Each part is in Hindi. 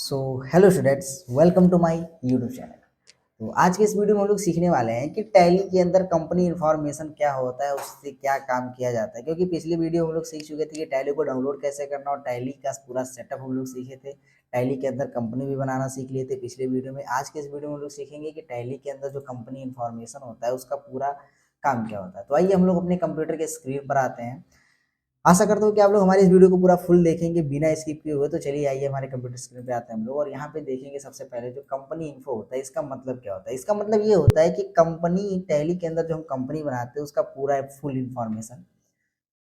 So hello students, welcome to my YouTube channel. तो आज के इस वीडियो में हम लोग सीखने वाले हैं कि टैली के अंदर कंपनी इन्फॉर्मेशन क्या होता है, उससे क्या काम किया जाता है। क्योंकि पिछली वीडियो हम लोग सीख चुके थे कि टैली को डाउनलोड कैसे करना और टैली का पूरा सेटअप हम लोग सीखे थे। टैली के अंदर कंपनी भी बनाना सीख लिए थे पिछले वीडियो में। आज के इस वीडियो में हम लोग सीखेंगे कि टैली के अंदर जो कंपनी इन्फॉर्मेशन होता है उसका पूरा काम क्या होता है। तो आइए हम लोग अपने कंप्यूटर के स्क्रीन पर आते हैं। आशा करता हूँ कि आप लोग हमारे इस वीडियो को पूरा फुल देखेंगे बिना स्किप किए हुए। तो चलिए आइए हमारे कंप्यूटर स्क्रीन पे आते हैं हम लोग और यहाँ पे देखेंगे सबसे पहले जो कंपनी इन्फो होता है इसका मतलब क्या होता है। इसका मतलब ये होता है कि कंपनी टैली के अंदर जो हम कंपनी बनाते हैं उसका पूरा फुल इन्फॉर्मेशन।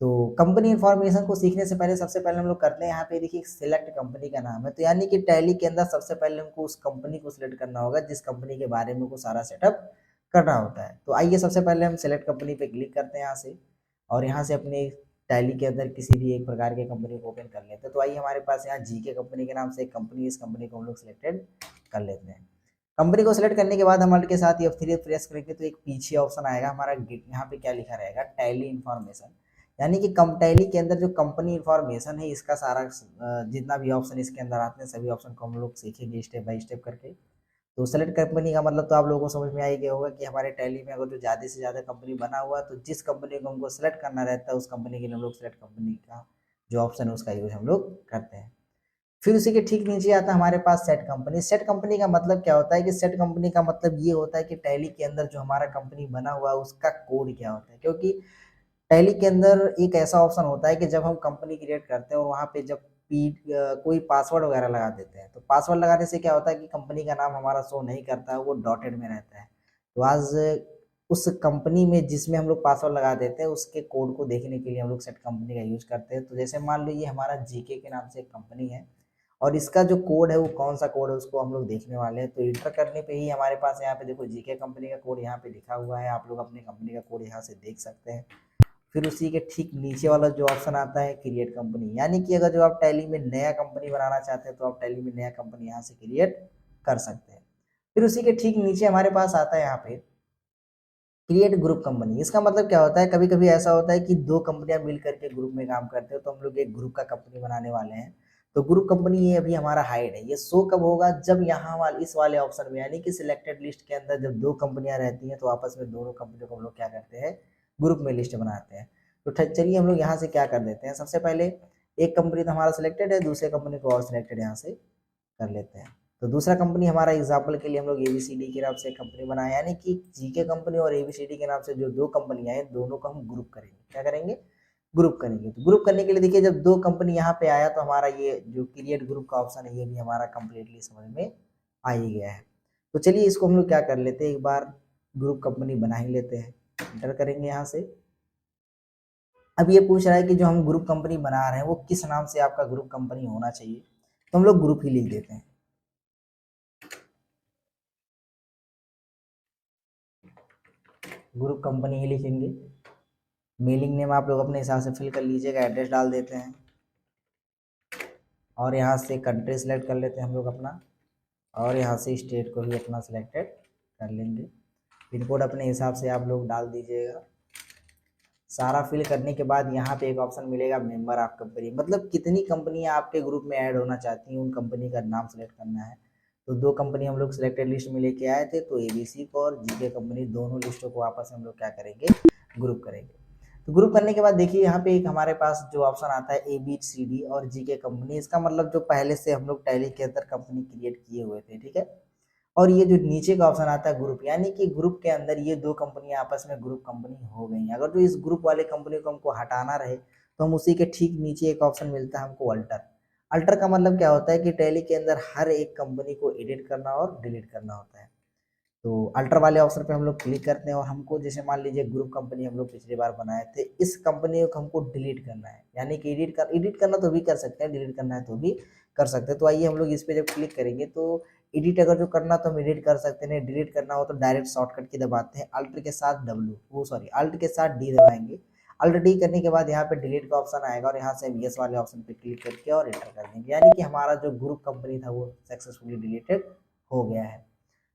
तो कंपनी इन्फॉर्मेशन को सीखने से पहले सबसे पहले हम लोग करते हैं, यहाँ पे देखिए सिलेक्ट कंपनी का नाम है। तो यानी कि टैली के अंदर सबसे पहले हमको उस कंपनी को सिलेक्ट करना होगा जिस कंपनी के बारे में को सारा सेटअप करना होता है। तो आइए सबसे पहले हम सिलेक्ट कंपनी पे क्लिक करते हैं यहाँ से, और यहाँ से अपने टैली के अंदर किसी भी एक प्रकार के कंपनी को ओपन कर लेते हैं। तो आइए हमारे पास यहाँ जीके कंपनी के नाम से एक कंपनी, इस कंपनी को हम लोग सिलेक्टेड कर लेते हैं। कंपनी को सिलेक्ट करने के बाद हम अल्ट के साथ F3 प्रेस करेंगे तो एक पीछे ऑप्शन आएगा हमारा, यहाँ पे क्या लिखा रहेगा, टैली इन्फॉर्मेशन। यानी कि कम टैली के अंदर जो कंपनी इन्फॉर्मेशन है इसका सारा जितना भी ऑप्शन इसके अंदर आते हैं सभी ऑप्शन को हम लोग सीखेंगे स्टेप बाय स्टेप करके। तो सेलेक्ट कंपनी का मतलब तो आप लोगों को समझ में आ ही गया होगा कि हमारे टैली में अगर जो ज़्यादा से ज़्यादा कंपनी बना हुआ है तो जिस कंपनी को हमको सेलेक्ट करना रहता है उस कंपनी के लिए हम लोग सेलेक्ट कंपनी का जो ऑप्शन है उसका यूज हम लोग करते हैं। फिर उसी के ठीक नीचे आता है हमारे पास सेट कंपनी। सेट कंपनी का मतलब क्या होता है कि सेट कंपनी का मतलब ये होता है कि टैली के अंदर जो हमारा कंपनी बना हुआ है उसका कोड क्या होता है। क्योंकि टैली के अंदर एक ऐसा ऑप्शन होता है कि जब हम कंपनी क्रिएट करते हैं और वहाँ पे जब कोई पासवर्ड वगैरह लगा देते हैं तो पासवर्ड लगाने से क्या होता है कि कंपनी का नाम हमारा शो नहीं करता है, वो डॉटेड में रहता है। तो आज उस कंपनी में जिसमें हम लोग पासवर्ड लगा देते हैं उसके कोड को देखने के लिए हम लोग सेट कंपनी का यूज करते हैं। तो जैसे मान लो ये हमारा जीके के नाम से एक कंपनी है और इसका जो कोड है वो कौन सा कोड है उसको हम लोग देखने वाले हैं। तो इंटर करने पे ही हमारे पास यहाँ पे देखो जीके कंपनी का कोड यहाँ पे लिखा हुआ है, आप लोग अपने कंपनी का कोड यहाँ से देख सकते हैं। फिर उसी के ठीक नीचे वाला जो ऑप्शन आता है क्रिएट कंपनी, यानी कि अगर जो आप टैली में नया कंपनी बनाना चाहते हैं तो आप टैली में नया कंपनी यहाँ से क्रिएट कर सकते हैं। फिर उसी के ठीक नीचे हमारे पास आता है यहाँ पे क्रिएट ग्रुप कंपनी। इसका मतलब क्या होता है, कभी कभी ऐसा होता है कि दो कंपनियां मिल करके ग्रुप में काम करते हो तो हम लोग एक ग्रुप का कंपनी बनाने वाले हैं। तो ग्रुप कंपनी ये अभी हमारा हाइड है, ये शो कब होगा जब यहाँ वाले इस वाले ऑप्शन में यानी कि सिलेक्टेड लिस्ट के अंदर जब दो कंपनियां रहती हैं तो आपस में दोनों कंपनियों को हम लोग क्या करते हैं, ग्रुप में लिस्ट बनाते हैं। तो चलिए हम लोग यहाँ से क्या कर देते हैं, सबसे पहले एक कंपनी तो हमारा सिलेक्टेड है, दूसरे कंपनी को और सिलेक्टेड यहाँ से कर लेते हैं। तो दूसरा कंपनी हमारा एग्जाम्पल के लिए हम लोग एबीसीडी के नाम से कंपनी बनाए, यानी कि जीके कंपनी और एबीसीडी के नाम से जो दो कंपनियां हैं दोनों को हम ग्रुप करेंगे। क्या करेंगे, ग्रुप करेंगे। तो ग्रुप करने के लिए देखिए जब दो कंपनी यहाँ पे आया तो हमारा ये जो क्रिएट ग्रुप का ऑप्शन है ये भी हमारा कंप्लीटली समझ में आ ही गया है। तो चलिए इसको हम लोग क्या कर लेते हैं, एक बार ग्रुप कंपनी बना ही लेते हैं। इंटर करेंगे यहाँ से। अब ये पूछ रहा है कि जो हम ग्रुप कंपनी बना रहे हैं वो किस नाम से आपका ग्रुप कंपनी होना चाहिए, तो हम लोग ग्रुप ही लिख देते हैं। ग्रुप कंपनी ही लिखेंगे। मेलिंग नेम आप लोग अपने हिसाब से फिल कर लीजिएगा, एड्रेस डाल देते हैं और यहाँ से कंट्री सेलेक्ट कर लेते हैं हम लोग अपना, और यहाँ से स्टेट को भी अपना सिलेक्टेड कर लेंगे। पिन कोड अपने हिसाब से आप लोग डाल दीजिएगा। सारा फिल करने के बाद यहाँ पे एक ऑप्शन मिलेगा मेंबर ऑफ कंपनी, मतलब कितनी कंपनियाँ आपके ग्रुप में ऐड होना चाहती हैं उन कंपनी का नाम सेलेक्ट करना है। तो दो कंपनी हम लोग सिलेक्टेड लिस्ट में लेके आए थे, तो एबीसी को और जीके कंपनी दोनों लिस्टों को आपस में हम लोग क्या करेंगे, ग्रुप करेंगे। तो ग्रुप करने के बाद देखिए यहाँ पे एक हमारे पास जो ऑप्शन आता है एबीसीडी और जीके कंपनी, इसका मतलब जो पहले से हम लोग टैली के अंदर कंपनी क्रिएट किए हुए थे, ठीक है। और ये जो नीचे का ऑप्शन आता है ग्रुप, यानी कि ग्रुप के अंदर ये दो कंपनियां आपस में ग्रुप कंपनी हो गई हैं। अगर जो इस ग्रुप वाले कंपनी को हमको हटाना रहे तो हम उसी के ठीक नीचे एक ऑप्शन मिलता है हमको अल्टर। अल्टर का मतलब क्या होता है कि टैली के अंदर हर एक कंपनी को एडिट करना और डिलीट करना होता है। तो अल्टर वाले ऑप्शन पे हम लोग क्लिक करते हैं और हमको जैसे मान लीजिए ग्रुप कंपनी हम लोग पिछली बार बनाए थे, इस कंपनी को हमको डिलीट करना है, यानी कि एडिट करना तो भी कर सकते हैं, डिलीट करना है तो भी कर सकते हैं। तो आइए हम लोग इस पे जब क्लिक करेंगे तो एडिट अगर जो करना तो हम एडिट कर सकते हैं, डिलीट करना हो तो डायरेक्ट शॉर्टकट की दबाते हैं अल्ट के साथ अल्ट के साथ डी दबाएंगे। अल्ट डी करने के बाद यहाँ पे डिलीट का ऑप्शन आएगा और यहाँ से हम यस वाले ऑप्शन पे क्लिक करके और एंटर कर देंगे, यानी कि हमारा जो ग्रुप कंपनी था वो सक्सेसफुली डिलीटेड हो गया है।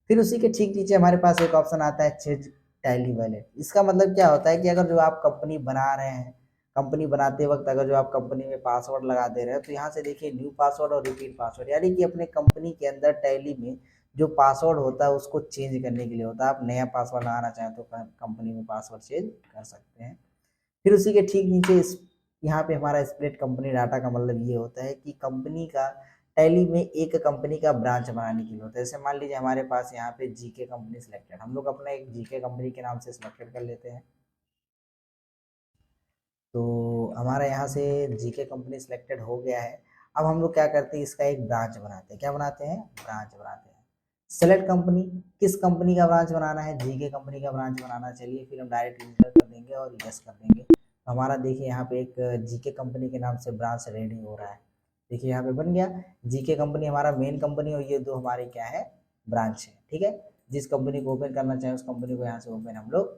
फिर उसी के ठीक नीचे हमारे पास एक ऑप्शन आता है चेंज टैली वैलेट। इसका मतलब क्या होता है कि अगर जो आप कंपनी बना रहे हैं, कंपनी बनाते वक्त अगर जो आप कंपनी में पासवर्ड लगा दे रहे हैं तो यहाँ से देखिए न्यू पासवर्ड और रिपीट पासवर्ड, यानी कि अपने कंपनी के अंदर टैली में जो पासवर्ड होता है उसको चेंज करने के लिए होता है। आप नया पासवर्ड लगाना चाहें तो कंपनी में पासवर्ड चेंज कर सकते हैं। फिर उसी के ठीक नीचे यहाँ पे हमारा स्प्लिट कंपनी डाटा का मतलब ये होता है कि कंपनी का टैली में एक कंपनी का ब्रांच बनाने के लिए होता है। जैसे मान लीजिए हमारे पास यहाँ पे जीके कंपनी सिलेक्टेड, हम लोग अपना एक जीके कंपनी के नाम से सिलेक्टेड कर लेते हैं। तो हमारा यहाँ से जीके कंपनी सिलेक्टेड हो गया है। अब हम लोग क्या करते हैं, इसका एक ब्रांच बनाते हैं। क्या बनाते हैं? ब्रांच बनाते हैं। सेलेक्ट कंपनी, किस कंपनी का ब्रांच बनाना है? जीके कंपनी का ब्रांच बनाना। चलिए फिर हम डायरेक्ट इंटर कर देंगे और यस कर देंगे। तो हमारा देखिए यहाँ पे एक जीके कंपनी के नाम से ब्रांच रेडी हो रहा है। देखिए यहाँ पे बन गया। जीके कंपनी हमारा मेन कंपनी और ये दो हमारे क्या है? ब्रांच है। ठीक है, जिस कंपनी को ओपन करना चाहे उस कंपनी को यहाँ से ओपन हम लोग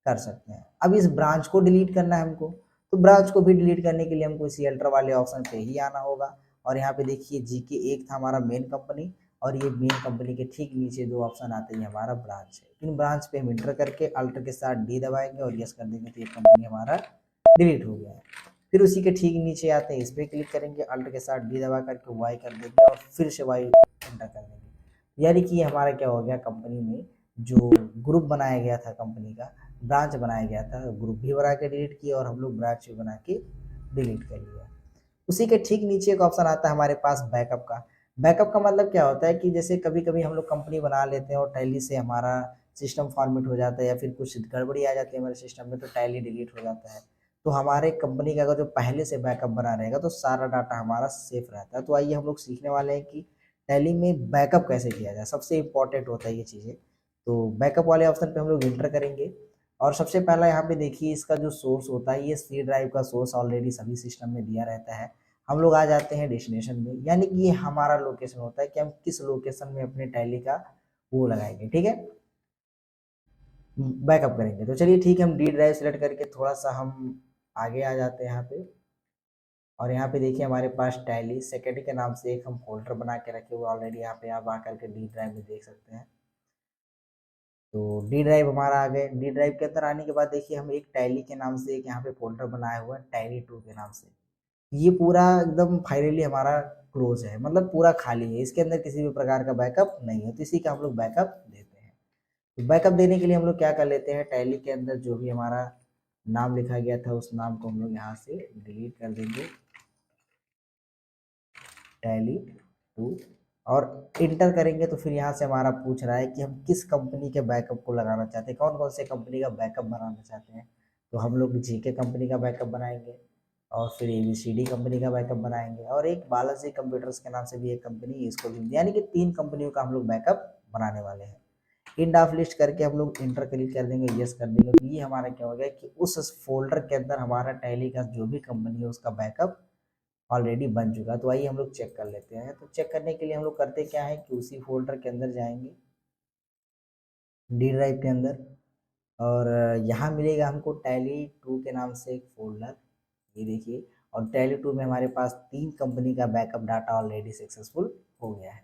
कर सकते हैं। अब इस ब्रांच को डिलीट करना है हमको, तो ब्रांच को भी डिलीट करने के लिए हमको इसी अल्टर वाले ऑप्शन पे ही आना होगा। और यहाँ पे देखिए जीके एक था हमारा मेन कंपनी, और ये मेन कंपनी के ठीक नीचे दो ऑप्शन आते हैं, हमारा ब्रांच है। इन ब्रांच पे हम इंटर करके अल्टर के साथ डी दबाएंगे और यस कर देंगे, तो ये कंपनी हमारा डिलीट हो गया है। फिर उसी के ठीक नीचे आते हैं, इस पर क्लिक करेंगे, अल्टर के साथ डी दबा करके वाई कर देंगे और फिर से वाई एंटर कर देंगे। यानी कि हमारा क्या हो गया, कंपनी में जो ग्रुप बनाया गया था, कंपनी का ब्रांच बनाया गया था, ग्रुप भी बना के डिलीट किया और हम लोग ब्रांच भी बना के डिलीट कर लिया। उसी के ठीक नीचे एक ऑप्शन आता है हमारे पास बैकअप का। बैकअप का मतलब क्या होता है कि जैसे कभी कभी हम लोग कंपनी बना लेते हैं और टैली से हमारा सिस्टम फॉर्मेट हो जाता है या फिर कुछ गड़बड़ी आ जाती है हमारे सिस्टम में, तो टैली डिलीट हो जाता है। तो हमारे कंपनी का अगर जो पहले से बैकअप बना रहेगा तो सारा डाटा हमारा सेफ रहता है। तो आइए हम लोग सीखने वाले हैं कि टैली में बैकअप कैसे किया जाए। सबसे इंपॉर्टेंट होता है ये चीज़ें। तो बैकअप वाले ऑप्शन पे हम लोग इंटर करेंगे और सबसे पहला यहाँ पे देखिए इसका जो सोर्स होता है, ये सी ड्राइव का सोर्स ऑलरेडी सभी सिस्टम में दिया रहता है। हम लोग आ जाते हैं डेस्टिनेशन में, यानी कि ये हमारा लोकेशन होता है कि हम किस लोकेशन में अपने टैली का वो लगाएंगे। ठीक है, बैकअप करेंगे। तो चलिए ठीक है, हम डी ड्राइव सेलेक्ट करके थोड़ा सा हम आगे आ जाते हैं यहाँ पे। और यहाँ पे देखिए हमारे पास टैली सेक्रेटरी के नाम से एक हम फोल्डर बना के रखे हुए ऑलरेडी, यहाँ पे आप आकर के डी ड्राइव में देख सकते हैं। तो डी ड्राइव हमारा आ गए। डी ड्राइव के अंदर आने के बाद देखिए हम एक टैली के नाम से एक यहाँ पे फोल्डर बनाया हुआ है, टैली 2 के नाम से। ये पूरा एकदम फाइनली हमारा क्लोज है, मतलब पूरा खाली है, इसके अंदर किसी भी प्रकार का बैकअप नहीं है। तो इसी का हम लोग बैकअप देते हैं। तो बैकअप देने के लिए हम लोग क्या कर लेते हैं, टैली के अंदर जो भी हमारा नाम लिखा गया था उस नाम को हम लोग यहाँ से डिलीट कर देंगे, टैली 2, और इंटर करेंगे। तो फिर यहाँ से हमारा पूछ रहा है कि हम किस कंपनी के बैकअप को लगाना चाहते हैं, कौन कौन से कंपनी का बैकअप बनाना चाहते हैं। तो हम लोग जीके कंपनी का बैकअप बनाएंगे और फिर एबीसीडी कंपनी का बैकअप बनाएंगे और एक बालाजी कंप्यूटर्स के नाम से भी एक कंपनी, इसको भी, यानी कि 3 कंपनियों का हम लोग बैकअप बनाने वाले हैं। इंड ऑफ लिस्ट करके हम लोग इंटर क्लिक कर देंगे, यस कर देंगे। तो ये हमारा क्या हो गया कि उस फोल्डर के अंदर हमारा टैली का जो भी कंपनी है उसका बैकअप ऑलरेडी बन चुका है। तो आइए हम लोग चेक कर लेते हैं। तो चेक करने के लिए हम लोग करते क्या है कि उसी फोल्डर के अंदर जाएंगे, डी ड्राइव के अंदर, और यहाँ मिलेगा हमको टैली 2 के नाम से एक फोल्डर, ये देखिए। और टैली 2 में हमारे पास 3 कंपनी का बैकअप डाटा ऑलरेडी सक्सेसफुल हो गया है।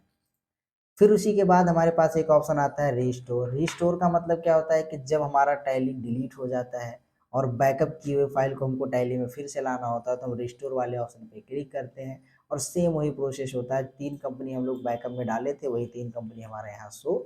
फिर उसी के बाद हमारे पास एक ऑप्शन आता है रिस्टोर। रिस्टोर का मतलब क्या होता है कि जब हमारा टैली डिलीट हो जाता है और बैकअप किए हुए फाइल को हमको टैली में फिर से लाना होता है तो हम रिस्टोर वाले ऑप्शन पे क्लिक करते हैं और सेम वही प्रोसेस होता है। 3 कंपनी हम लोग बैकअप में डाले थे, वही 3 कंपनी हमारे यहाँ शो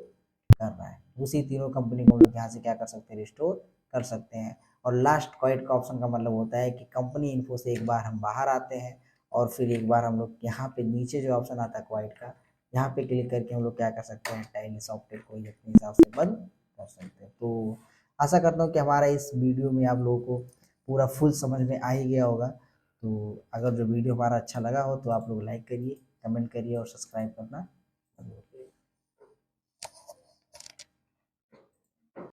कर रहा है। उसी तीनों कंपनी को हम लोग यहाँ से क्या कर सकते हैं, रिस्टोर कर सकते हैं। और लास्ट क्वाइट का ऑप्शन का मतलब होता है कि कंपनी इन्फो से एक बार हम बाहर आते हैं और फिर एक बार हम लोग यहाँ पे नीचे जो ऑप्शन आता है क्वाइट का, यहाँ पे क्लिक करके हम लोग क्या कर सकते हैं, टैली सॉफ्टवेयर को ही अपने हिसाब से बंद कर सकते हैं। तो आशा करता हूँ कि हमारा इस वीडियो में आप लोगों को पूरा फुल समझ में आ ही गया होगा। तो अगर जो वीडियो हमारा अच्छा लगा हो तो आप लोग लाइक करिए, कमेंट करिए और सब्सक्राइब करना।